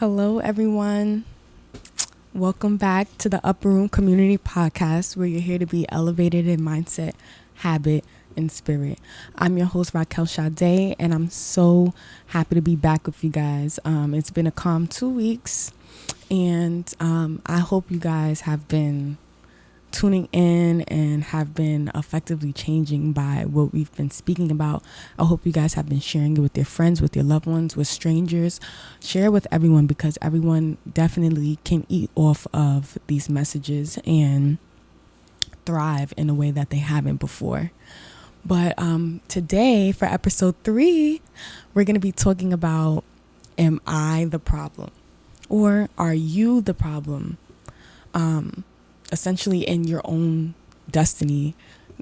Hello, everyone. Welcome back to the Upper Room Community Podcast, where you're here to be elevated in mindset, habit, and spirit. I'm your host, Raquel Sade, and I'm so happy to be back with you guys. It's been a calm 2 weeks, and I hope you guys have been tuning in and have been effectively changing by what we've been speaking about. I hope you guys have been sharing it with your friends, with your loved ones, with strangers. Share it with everyone, because everyone definitely can eat off of these messages and thrive in a way that they haven't before. But today, for episode 3, we're going to be talking about, am I the problem? Or are you the problem? Essentially in your own destiny.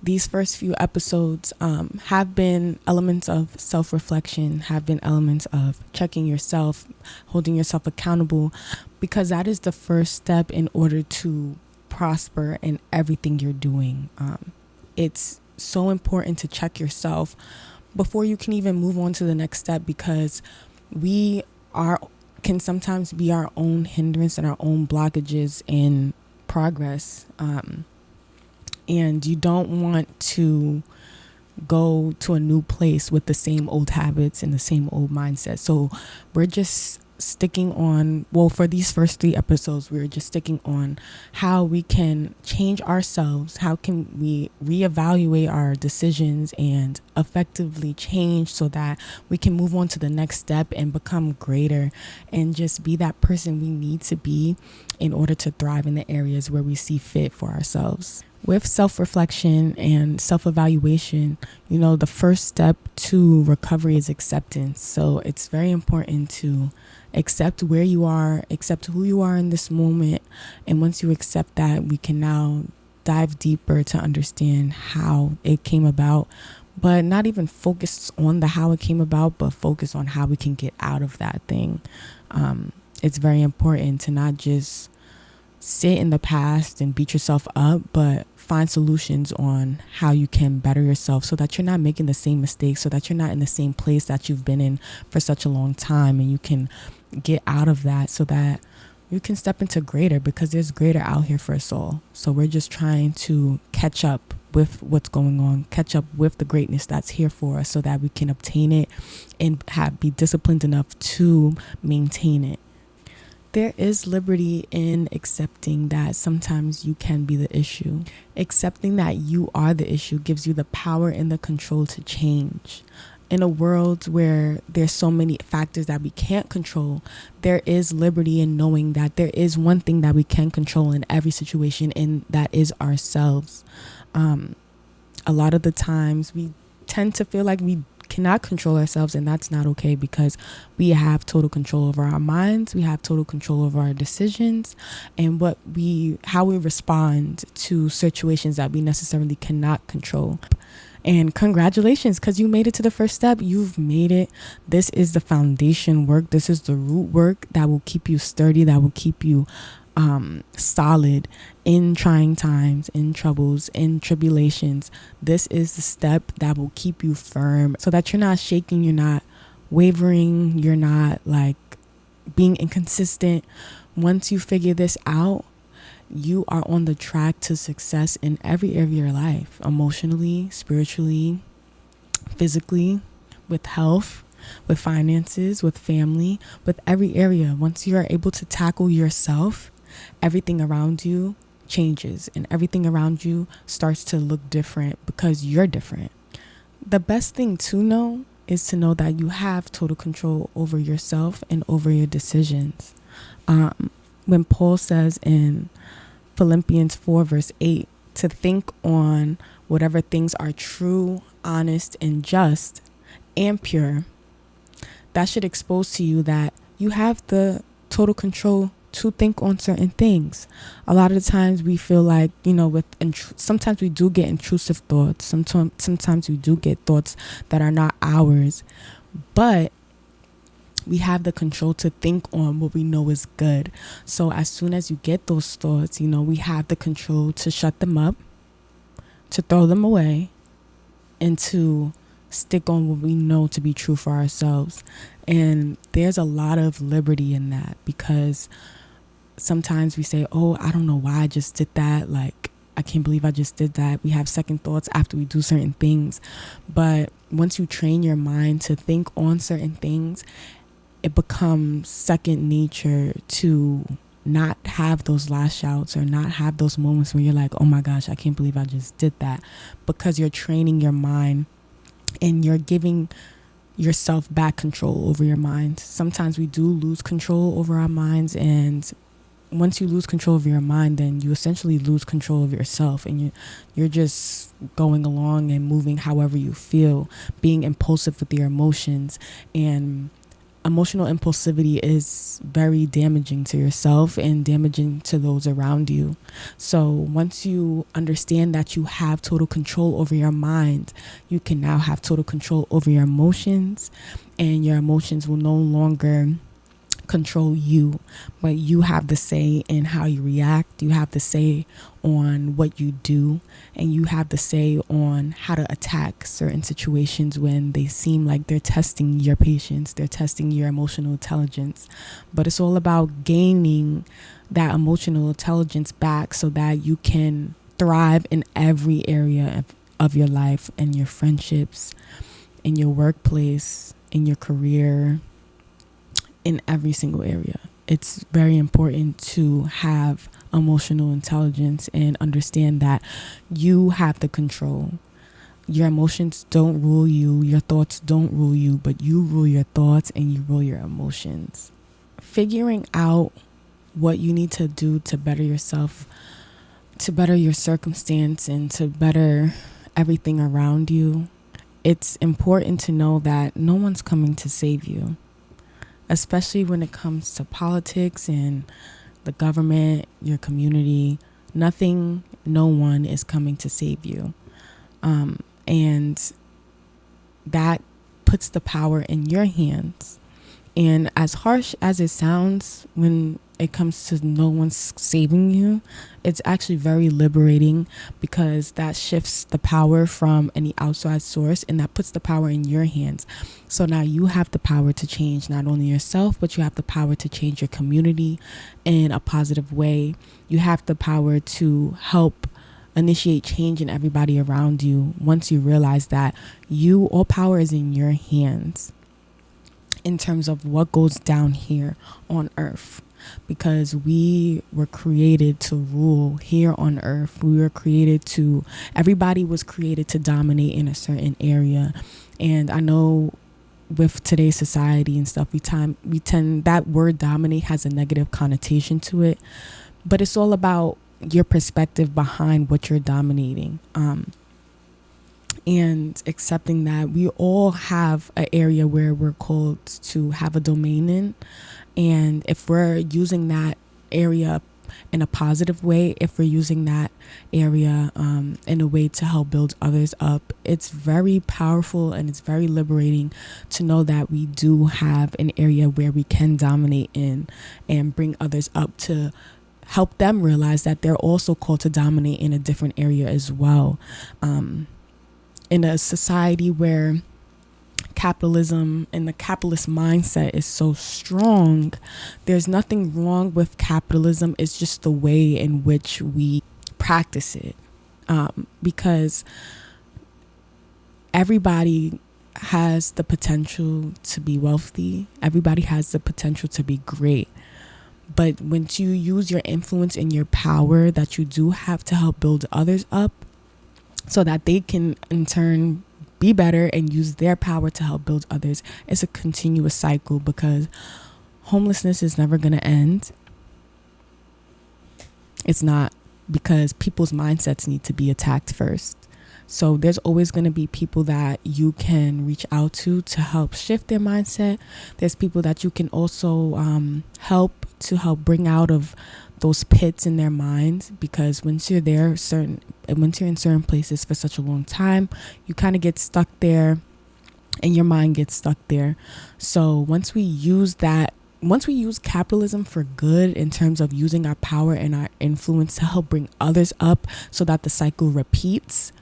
These first few episodes have been elements of self-reflection, have been elements of checking yourself, holding yourself accountable, because that is the first step in order to prosper in everything you're doing. It's so important to check yourself before you can even move on to the next step, because can sometimes be our own hindrance and our own blockages in progress, and you don't want to go to a new place with the same old habits and the same old mindset. So we're just sticking on, for these first 3 episodes, we're just sticking on how we can change ourselves, how can we reevaluate our decisions and effectively change so that we can move on to the next step and become greater and just be that person we need to be in order to thrive in the areas where we see fit for ourselves. With self-reflection and self-evaluation, the first step to recovery is acceptance. So it's very important to accept where you are, accept who you are in this moment. And once you accept that, we can now dive deeper to understand how it came about, but not even focus on the how it came about, but focus on how we can get out of that thing. It's very important to not just sit in the past and beat yourself up, but find solutions on how you can better yourself so that you're not making the same mistakes, so that you're not in the same place that you've been in for such a long time, and you can get out of that so that you can step into greater, because there's greater out here for us all. So we're just trying to catch up with what's going on, catch up with the greatness that's here for us so that we can obtain it and be disciplined enough to maintain it. There is liberty in accepting that sometimes you can be the issue. Accepting that you are the issue gives you the power and the control to change. In a world where there's so many factors that we can't control, there is liberty in knowing that there is one thing that we can control in every situation, and that is ourselves. A lot of the times we tend to feel like we cannot control ourselves, and that's not okay, because we have total control over our minds, we have total control over our decisions, and how we respond to situations that we necessarily cannot control. And congratulations, because you made it to the first step. You've made it. This is the foundation work. This is the root work that will keep you sturdy, that will keep you solid in trying times, in troubles, in tribulations. This is the step that will keep you firm so that you're not shaking, you're not wavering, you're not being inconsistent. Once you figure this out, you are on the track to success in every area of your life, emotionally, spiritually, physically, with health, with finances, with family, with every area. Once you are able to tackle yourself, everything around you changes and everything around you starts to look different because you're different. The best thing to know is to know that you have total control over yourself and over your decisions. When Paul says in Philippians 4 verse 8 to think on whatever things are true, honest, and just, and pure, that should expose to you that you have the total control to think on certain things. A lot of the times we feel like, sometimes we do get intrusive thoughts. Sometimes we do get thoughts that are not ours, but we have the control to think on what we know is good. So as soon as you get those thoughts, we have the control to shut them up, to throw them away, and to stick on what we know to be true for ourselves. And there's a lot of liberty in that, because sometimes we say, oh, I don't know why I just did that. Like, I can't believe I just did that. We have second thoughts after we do certain things. But once you train your mind to think on certain things, it becomes second nature to not have those lash outs or not have those moments where you're like, oh my gosh, I can't believe I just did that, because you're training your mind and you're giving yourself back control over your mind. Sometimes we do lose control over our minds, and once you lose control of your mind, then you essentially lose control of yourself, and you're just going along and moving however you feel, being impulsive with your emotions. And emotional impulsivity is very damaging to yourself and damaging to those around you. So once you understand that you have total control over your mind, you can now have total control over your emotions, and your emotions will no longer control you, but you have the say in how you react. You have the say on what you do, and you have the say on how to attack certain situations when they seem like they're testing your patience, they're testing your emotional intelligence. But it's all about gaining that emotional intelligence back so that you can thrive in every area of your life, and your friendships, in your workplace, in your career, in every single area. It's very important to have emotional intelligence and understand that you have the control. Your emotions don't rule you, your thoughts don't rule you, but you rule your thoughts and you rule your emotions. Figuring out what you need to do to better yourself, to better your circumstance, and to better everything around you, it's important to know that no one's coming to save you, especially when it comes to politics and the government, your community. Nothing, no one is coming to save you. And that puts the power in your hands. And as harsh as it sounds, when it comes to no one's saving you, it's actually very liberating, because that shifts the power from any outside source, and that puts the power in your hands. So now you have the power to change not only yourself, but you have the power to change your community in a positive way. You have the power to help initiate change in everybody around you once you realize that all power is in your hands in terms of what goes down here on earth, because we were created to rule here on earth. Everybody was created to dominate in a certain area. And I know with today's society and stuff, we tend that word dominate has a negative connotation to it, but it's all about your perspective behind what you're dominating. And accepting that we all have an area where we're called to have a domain in. And if we're using that area in a positive way, if we're using that area in a way to help build others up, it's very powerful and it's very liberating to know that we do have an area where we can dominate in and bring others up, to help them realize that they're also called to dominate in a different area as well. In a society where capitalism and the capitalist mindset is so strong, there's nothing wrong with capitalism. It's just the way in which we practice it, because everybody has the potential to be wealthy. Everybody has the potential to be great. But when you use your influence and your power that you do have to help build others up, so that they can in turn be better and use their power to help build others, it's a continuous cycle, because homelessness is never going to end. It's not, because people's mindsets need to be attacked first. So there's always going to be people that you can reach out to help shift their mindset. There's people that you can also help bring out of those pits in their minds, because once you're in certain places for such a long time, you kind of get stuck there and your mind gets stuck there. So once we use capitalism for good, in terms of using our power and our influence to help bring others up so that the cycle repeats,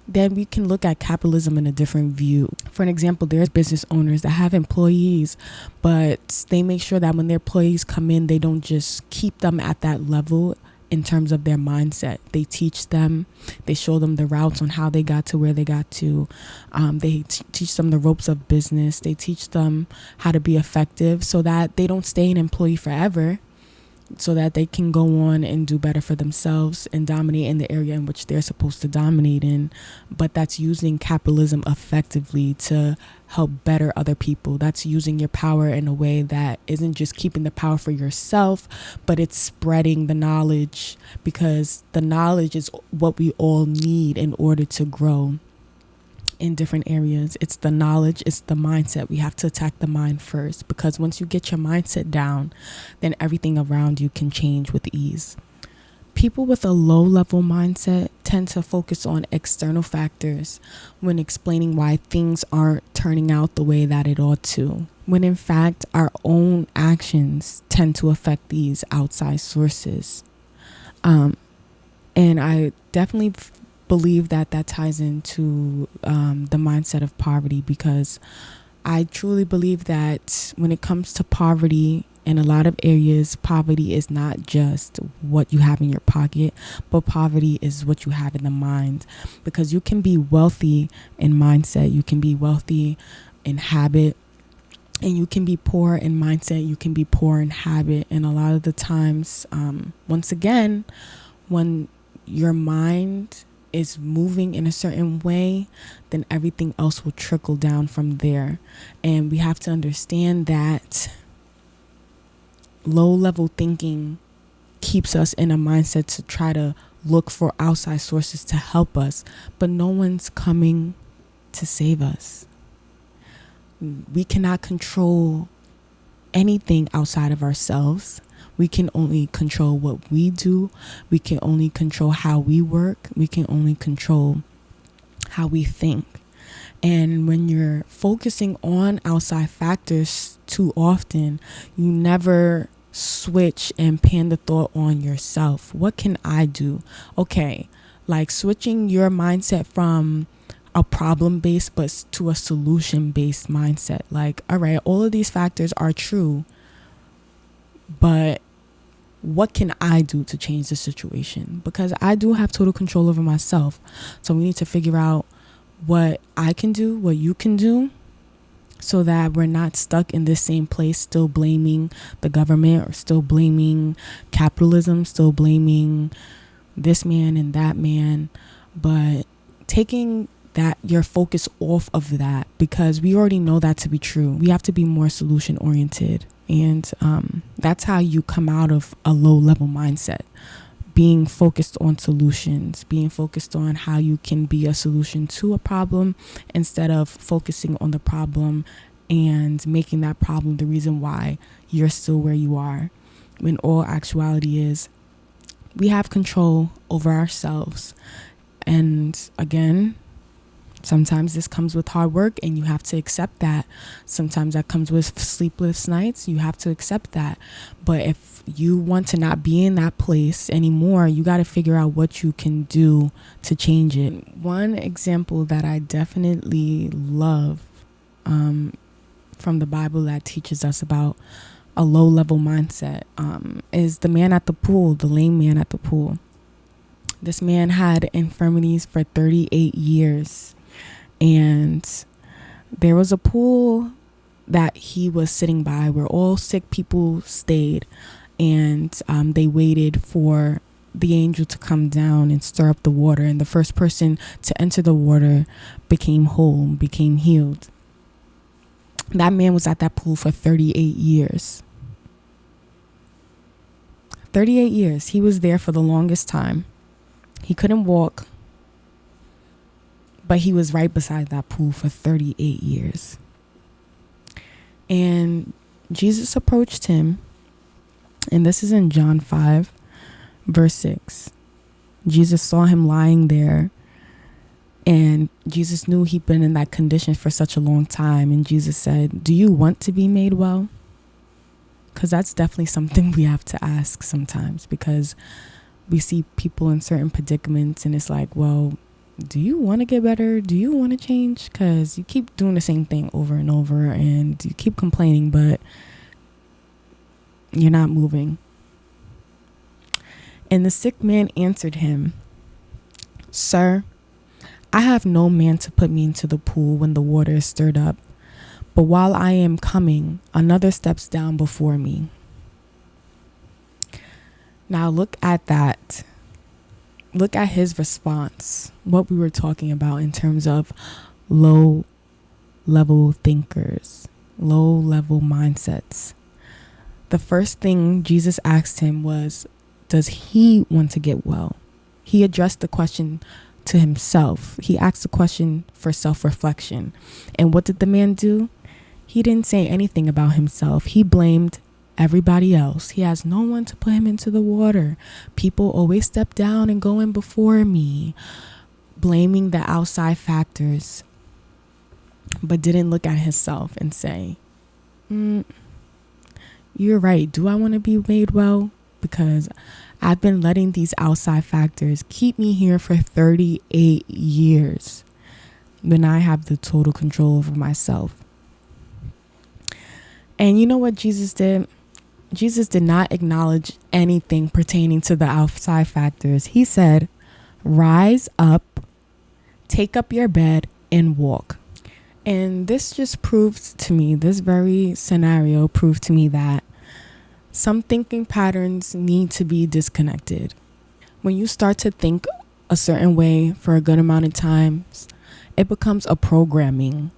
then we can look at capitalism in a different view. For an example, there's business owners that have employees, but they make sure that when their employees come in, they don't just keep them at that level in terms of their mindset. They teach them, they show them the routes on how they got to where they got to. They teach them the ropes of business. They teach them how to be effective so that they don't stay an employee forever, so that they can go on and do better for themselves and dominate in the area in which they're supposed to dominate in. But that's using capitalism effectively to help better other people. That's using your power in a way that isn't just keeping the power for yourself, but it's spreading the knowledge, because the knowledge is what we all need in order to grow in different areas. It's the knowledge, it's the mindset. We have to attack the mind first, because once you get your mindset down, then everything around you can change with ease. People with a low level mindset tend to focus on external factors when explaining why things aren't turning out the way that it ought to, when in fact our own actions tend to affect these outside sources. And I definitely believe that ties into the mindset of poverty, because I truly believe that when it comes to poverty, in a lot of areas, poverty is not just what you have in your pocket, but poverty is what you have in the mind. Because you can be wealthy in mindset, you can be wealthy in habit, and you can be poor in mindset, you can be poor in habit. And a lot of the times, once again, when your mind is moving in a certain way, then everything else will trickle down from there. And we have to understand that low level thinking keeps us in a mindset to try to look for outside sources to help us, but no one's coming to save us. We cannot control anything outside of ourselves. We can only control what we do. We can only control how we work. We can only control how we think. And when you're focusing on outside factors too often, you never switch and pan the thought on yourself. What can I do? Okay, like switching your mindset from a problem-based but to a solution-based mindset. Like, all right, all of these factors are true, but what can I do to change the situation? Because I do have total control over myself. So we need to figure out what I can do, what you can do, so that we're not stuck in this same place, still blaming the government or still blaming capitalism, still blaming this man and that man, but taking that your focus off of that, because we already know that to be true. We have to be more solution oriented. And that's how you come out of a low level mindset, being focused on solutions, being focused on how you can be a solution to a problem instead of focusing on the problem and making that problem the reason why you're still where you are. When all actuality is, we have control over ourselves. And again, sometimes this comes with hard work, and you have to accept that. Sometimes that comes with sleepless nights. You have to accept that. But if you want to not be in that place anymore, you got to figure out what you can do to change it. One example that I definitely love from the Bible that teaches us about a low level mindset is the man at the pool, the lame man at the pool. This man had infirmities for 38 years. And there was a pool that he was sitting by where all sick people stayed, and they waited for the angel to come down and stir up the water. And the first person to enter the water became whole, became healed. That man was at that pool for 38 years. 38 years. He was there for the longest time. He couldn't walk, but he was right beside that pool for 38 years. And Jesus approached him, and this is in John 5, verse 6. Jesus saw him lying there, and Jesus knew he'd been in that condition for such a long time. And Jesus said, "Do you want to be made well?" Because that's definitely something we have to ask sometimes, because we see people in certain predicaments, and it's like, well, do you want to get better? Do you want to change? Because you keep doing the same thing over and over and you keep complaining, but you're not moving. And the sick man answered him, Sir, I have no man to put me into the pool when the water is stirred up. But while I am coming, another steps down before me. Now look at that. Look at his response. What we were talking about in terms of low level thinkers, low level mindsets. The first thing Jesus asked him was, does he want to get well? He addressed the question to himself. He asked the question for self-reflection. And what did the man do? He didn't say anything about himself. He blamed everybody else. He has no one to put him into the water. People always step down and go in before me. Blaming the outside factors. But didn't look at himself and say, you're right. Do I want to be made well? Because I've been letting these outside factors keep me here for 38 years when I have the total control over myself. And you know what Jesus did? Jesus did not acknowledge anything pertaining to the outside factors. He said, rise up, take up your bed and walk. And this just proves to me, this very scenario proved to me that some thinking patterns need to be disconnected. When you start to think a certain way for a good amount of times, it becomes a programming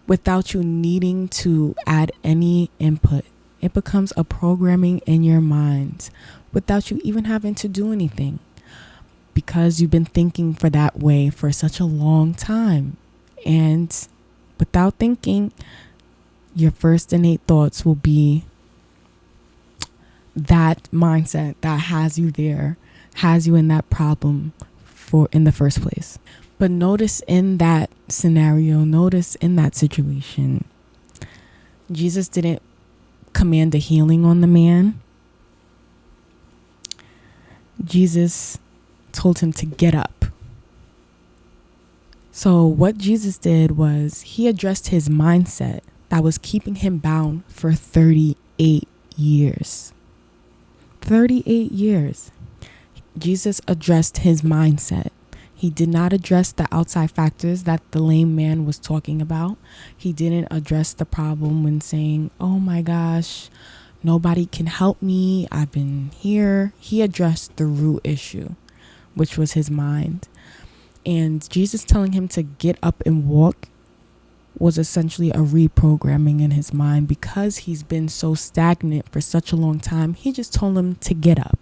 without you needing to add any input. It becomes a programming in your mind without you even having to do anything, because you've been thinking for that way for such a long time. And without thinking, your first innate thoughts will be that mindset that has you there, has you in that problem for in the first place. But notice in that scenario, notice in that situation, Jesus didn't command a healing on the man. Jesus told him to get up. So what Jesus did was he addressed his mindset that was keeping him bound for 38 years. 38 years. Jesus addressed his mindset. He did not address the outside factors that the lame man was talking about. He didn't address the problem when saying, oh my gosh, nobody can help me. I've been here. He addressed the root issue, which was his mind. And Jesus telling him to get up and walk was essentially a reprogramming in his mind, because he's been so stagnant for such a long time. He just told him to get up.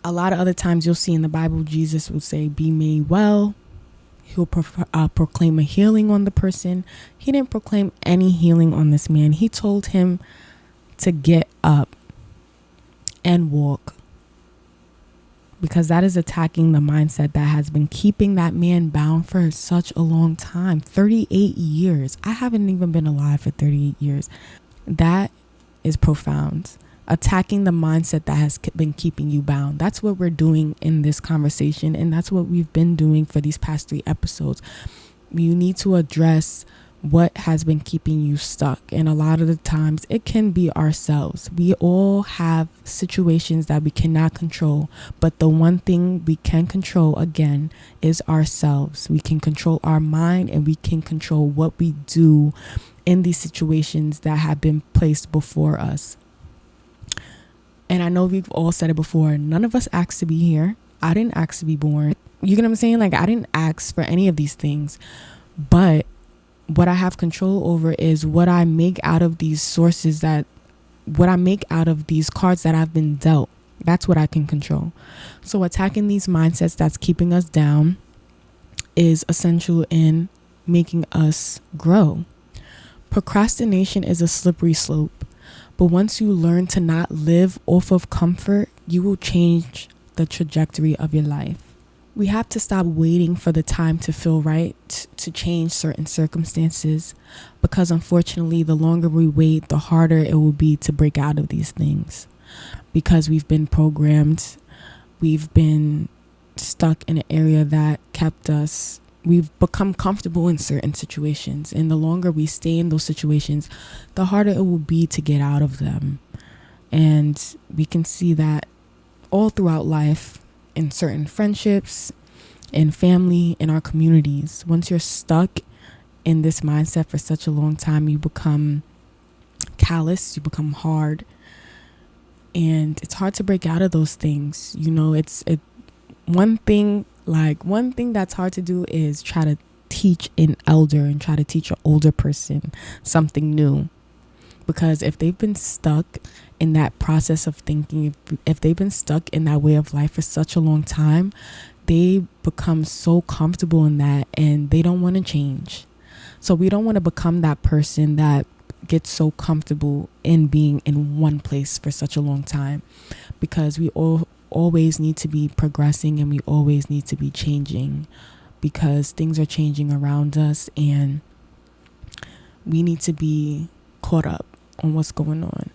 A lot of other times you'll see in the Bible, Jesus will say, be made well. He'll proclaim a healing on the person. He didn't proclaim any healing on this man. He told him to get up and walk, because that is attacking the mindset that has been keeping that man bound for such a long time. 38 years. I haven't even been alive for 38 years. That is profound. Attacking the mindset that has been keeping you bound. That's what we're doing in this conversation, and that's what we've been doing for these past 3 episodes. You need to address what has been keeping you stuck, and a lot of the times it can be ourselves. We all have situations that we cannot control, but the one thing we can control, again, is ourselves. We can control our mind, and we can control what we do in these situations that have been placed before us. And I know we've all said it before, none of us asked to be here. I didn't ask to be born. You get what I'm saying? Like, I didn't ask for any of these things. But what I have control over is what I make out of these sources, what I make out of these cards that I've been dealt. That's what I can control. So attacking these mindsets that's keeping us down is essential in making us grow. Procrastination is a slippery slope. But once you learn to not live off of comfort, you will change the trajectory of your life. We have to stop waiting for the time to feel right to change certain circumstances, because unfortunately, the longer we wait, the harder it will be to break out of these things, because we've been programmed, we've been stuck in an area that kept us, we've become comfortable in certain situations, and the longer we stay in those situations, the harder it will be to get out of them. And we can see that all throughout life, in certain friendships, in family, in our communities. Once you're stuck in this mindset for such a long time, you become callous, you become hard, and it's hard to break out of those things. One thing that's hard to do is try to teach an elder and try to teach an older person something new, because if they've been stuck in that process of thinking, if they've been stuck in that way of life for such a long time, they become so comfortable in that and they don't want to change. So we don't want to become that person that gets so comfortable in being in one place for such a long time, because we always need to be progressing, and we always need to be changing, because things are changing around us and we need to be caught up on what's going on.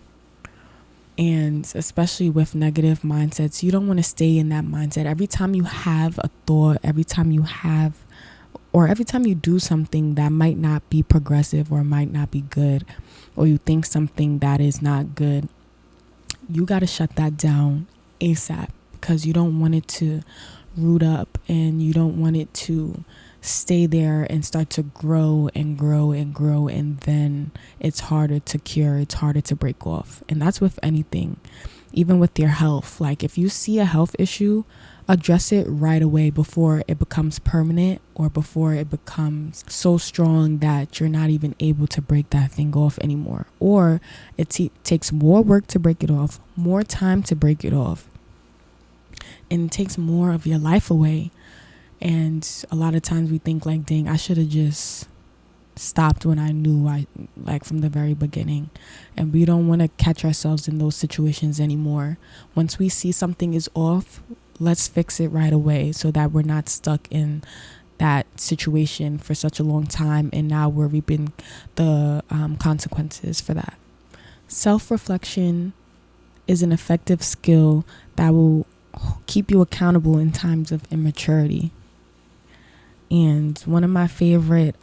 And especially with negative mindsets, you don't want to stay in that mindset. Every time you have a thought, every time you do something that might not be progressive or might not be good, or you think something that is not good, you got to shut that down ASAP, because you don't want it to root up, and you don't want it to stay there and start to grow and grow and grow, and then it's harder to cure, it's harder to break off. And that's with anything, even with your health. Like, if you see a health issue, address it right away before it becomes permanent, or before it becomes so strong that you're not even able to break that thing off anymore, or it takes more work to break it off, more time to break it off, and it takes more of your life away. And a lot of times we think like, dang, I should have just stopped when I knew, from the very beginning. And we don't want to catch ourselves in those situations anymore. Once we see something is off, let's fix it right away, so that we're not stuck in that situation for such a long time, and now we're reaping the consequences for that. Self-reflection is an effective skill that will keep you accountable in times of immaturity. And one of my favorite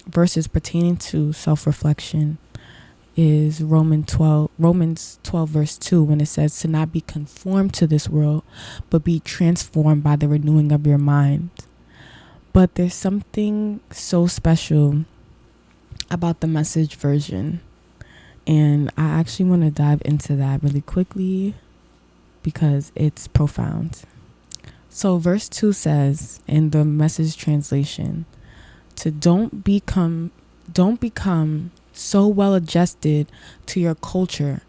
verses pertaining to self-reflection is Romans 12 verse 2, when it says to not be conformed to this world, but be transformed by the renewing of your mind. But there's something so special about the Message version, and I actually want to dive into that really quickly because it's profound. So verse 2 says in the Message translation, to don't become so well adjusted to your culture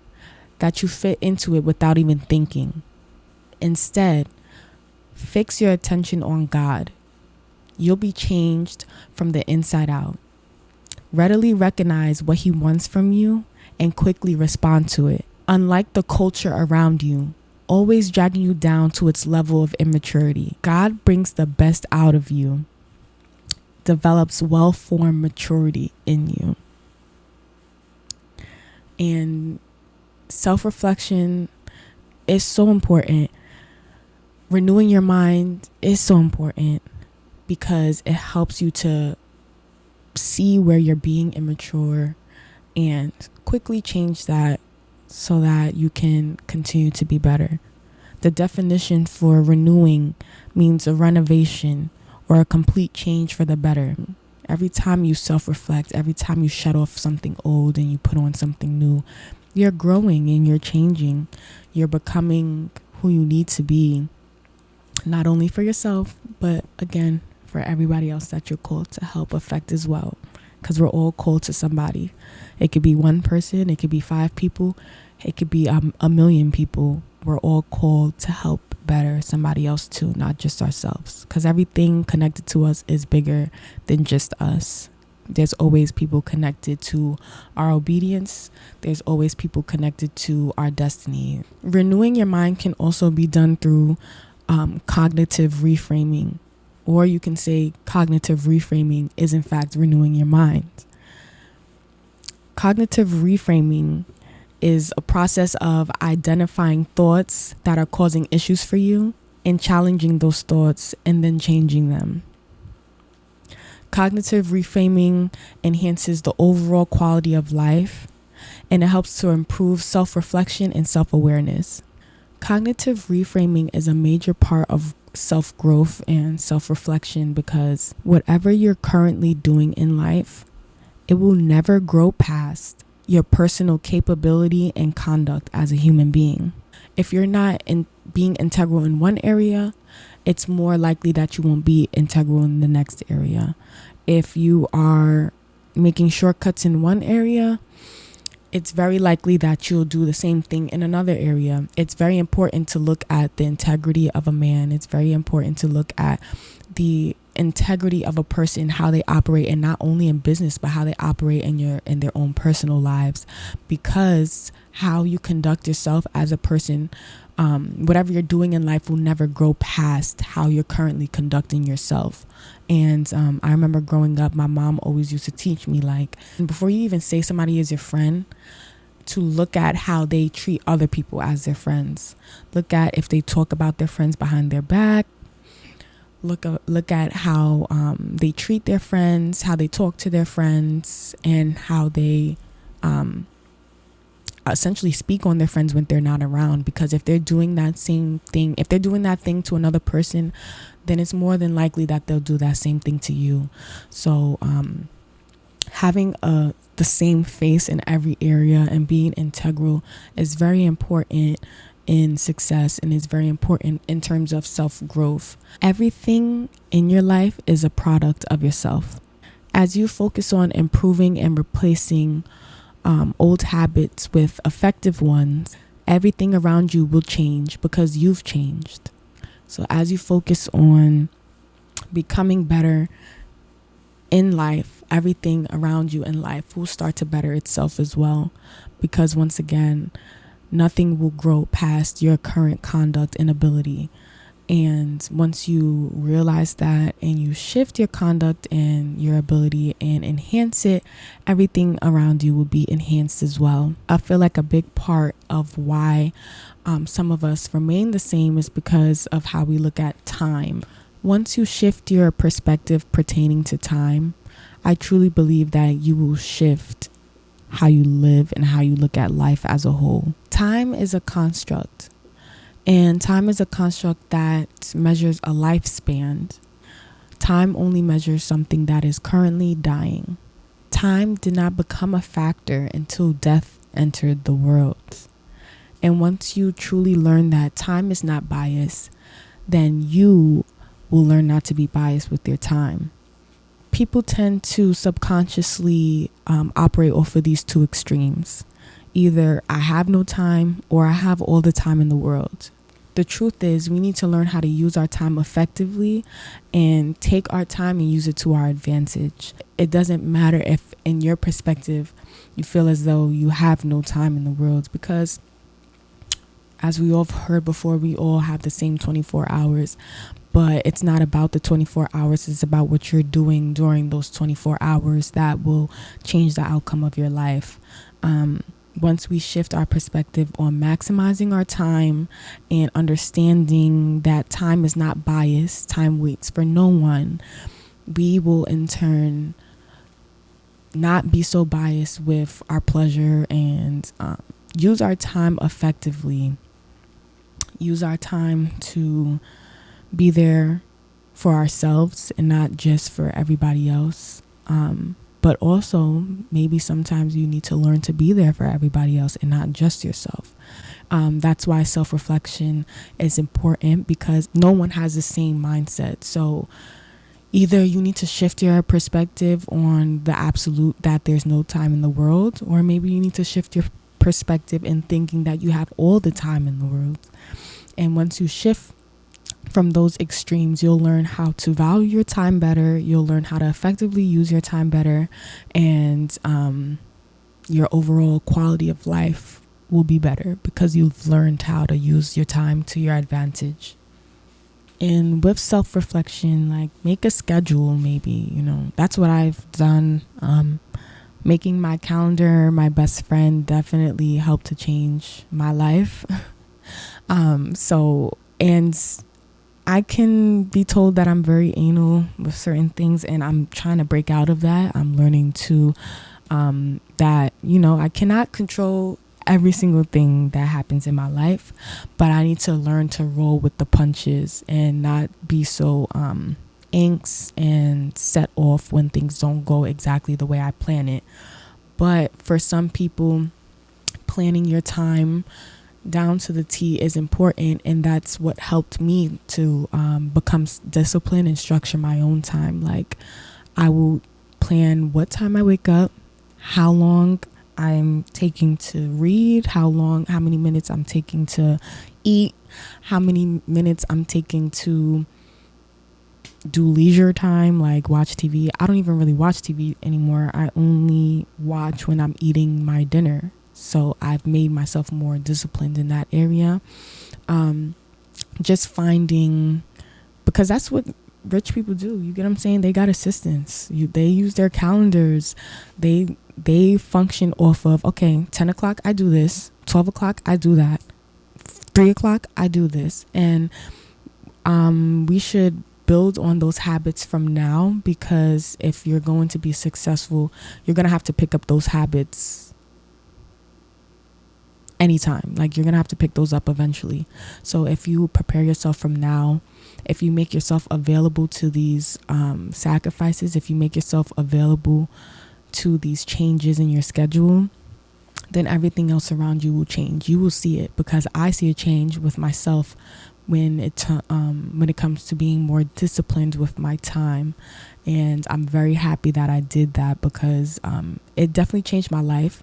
that you fit into it without even thinking. Instead, fix your attention on God. You'll be changed from the inside out. Readily recognize what He wants from you and quickly respond to it. Unlike the culture around you, always dragging you down to its level of immaturity, God brings the best out of you, develops well-formed maturity in you. And self-reflection is so important. Renewing your mind is so important, because it helps you to see where you're being immature and quickly change that, so that you can continue to be better. The definition for renewing means a renovation or a complete change for the better. Every time you self-reflect, every time you shut off something old and you put on something new, you're growing and you're changing. You're becoming who you need to be, not only for yourself, but again, for everybody else that you're called to help affect as well. Because we're all called to somebody. It could be one person, it could be 5 people, it could be a million people. We're all called to help better somebody else too, not just ourselves. Because everything connected to us is bigger than just us. There's always people connected to our obedience. There's always people connected to our destiny. Renewing your mind can also be done through cognitive reframing. Or you can say cognitive reframing is in fact renewing your mind. Cognitive reframing is a process of identifying thoughts that are causing issues for you and challenging those thoughts and then changing them. Cognitive reframing enhances the overall quality of life, and it helps to improve self-reflection and self-awareness. Cognitive reframing is a major part of self-growth and self-reflection because whatever you're currently doing in life, it will never grow past your personal capability and conduct as a human being. If you're not being integral in one area, it's more likely that you won't be integral in the next area. If you are making shortcuts in one area, it's very likely that you'll do the same thing in another area. It's very important to look at the integrity of a man. It's very important to look at the integrity of a person, how they operate, and not only in business, but how they operate in their own personal lives, because how you conduct yourself as a person, whatever you're doing in life will never grow past how you're currently conducting yourself. And I remember growing up, my mom always used to teach me, like, before you even say somebody is your friend, to look at how they treat other people as their friends. Look at if they talk about their friends behind their back. Look at how they treat their friends, how they talk to their friends, and how they essentially speak on their friends when they're not around. Because if they're doing that same thing, if they're doing that thing to another person, then it's more than likely that they'll do that same thing to you. So having the same face in every area and being integral is very important in success, and is very important in terms of self-growth. Everything in your life is a product of yourself. As you focus on improving and replacing old habits with effective ones, everything around you will change because you've changed. So as you focus on becoming better in life, everything around you in life will start to better itself as well. Because once again, nothing will grow past your current conduct and ability. And once you realize that and you shift your conduct and your ability and enhance it, everything around you will be enhanced as well. I feel like a big part of why some of us remain the same is because of how we look at time. Once you shift your perspective pertaining to time, I truly believe that you will shift how you live and how you look at life as a whole. Time is a construct. And time is a construct that measures a lifespan. Time only measures something that is currently dying. Time did not become a factor until death entered the world. And once you truly learn that time is not biased, then you will learn not to be biased with your time. People tend to subconsciously operate off of these two extremes. Either I have no time or I have all the time in the world. The truth is, we need to learn how to use our time effectively and take our time and use it to our advantage. It doesn't matter if, in your perspective, you feel as though you have no time in the world, because as we all have heard before, we all have the same 24 hours. But it's not about the 24 hours. It's about what you're doing during those 24 hours that will change the outcome of your life. Once we shift our perspective on maximizing our time and understanding that time is not biased, time waits for no one, we will in turn not be so biased with our pleasure and use our time effectively. Use our time to be there for ourselves and not just for everybody else. But also, maybe sometimes you need to learn to be there for everybody else and not just yourself. That's why self-reflection is important, because no one has the same mindset. So either you need to shift your perspective on the absolute that there's no time in the world, or maybe you need to shift your perspective in thinking that you have all the time in the world. And once you shift from those extremes, you'll learn how to value your time better. You'll learn how to effectively use your time better, and your overall quality of life will be better because you've learned how to use your time to your advantage. And with self-reflection, like, make a schedule. Maybe, that's what I've done. Making my calendar my best friend definitely helped to change my life. I can be told that I'm very anal with certain things, and I'm trying to break out of that. I'm learning to that, I cannot control every single thing that happens in my life, but I need to learn to roll with the punches and not be so angst and set off when things don't go exactly the way I plan it. But for some people, planning your time down to the T is important, and that's what helped me to become disciplined and structure my own time. Like, I will plan what time I wake up, how long I'm taking to read, how many minutes I'm taking to eat, how many minutes I'm taking to do leisure time, like watch TV. I don't even really watch TV anymore. I only watch when I'm eating my dinner. So I've made myself more disciplined in that area. Just finding, because that's what rich people do. You get what I'm saying? They got assistants. They use their calendars. They function off of, okay, 10 o'clock I do this, 12 o'clock I do that, 3 o'clock I do this. And we should build on those habits from now, because if you're going to be successful, you're going to have to pick up those habits anytime. Like, you're gonna have to pick those up eventually. So if you prepare yourself from now, if you make yourself available to these sacrifices, if you make yourself available to these changes in your schedule, then everything else around you will change. You will see it, because I see a change with myself when it comes to being more disciplined with my time. And I'm very happy that I did that, because it definitely changed my life,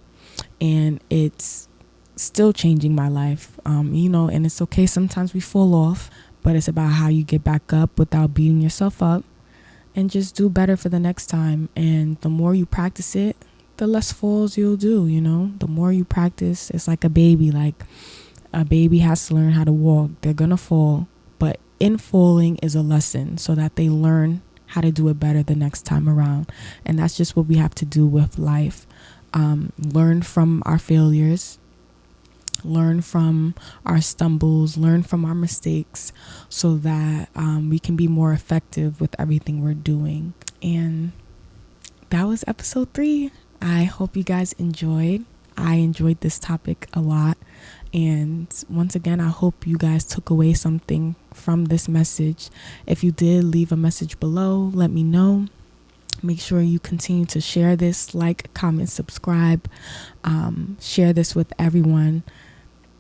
and it's still changing my life. And it's okay, sometimes we fall off, but it's about how you get back up without beating yourself up, and just do better for the next time. And the more you practice it, the less falls you'll do. The more you practice, it's like a baby. Like, a baby has to learn how to walk. They're gonna fall, but in falling is a lesson, so that they learn how to do it better the next time around. And that's just what we have to do with life. Learn from our failures, learn from our stumbles, learn from our mistakes, so that we can be more effective with everything we're doing. And that was episode 3. I hope you guys enjoyed. I enjoyed this topic a lot. And once again, I hope you guys took away something from this message. If you did, leave a message below. Let me know. Make sure you continue to share this, like, comment, subscribe. Share this with everyone.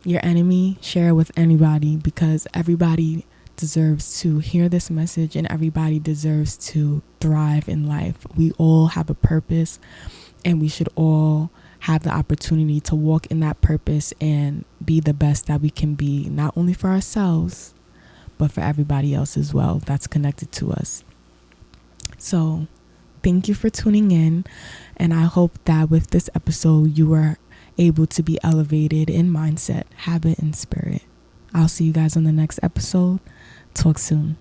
Your enemy, share it with anybody, because everybody deserves to hear this message, and everybody deserves to thrive in life. We all have a purpose, and we should all have the opportunity to walk in that purpose and be the best that we can be, not only for ourselves, but for everybody else as well that's connected to us. So thank you for tuning in, and I hope that with this episode you were able to be elevated in mindset, habit, and spirit. I'll see you guys on the next episode. Talk soon.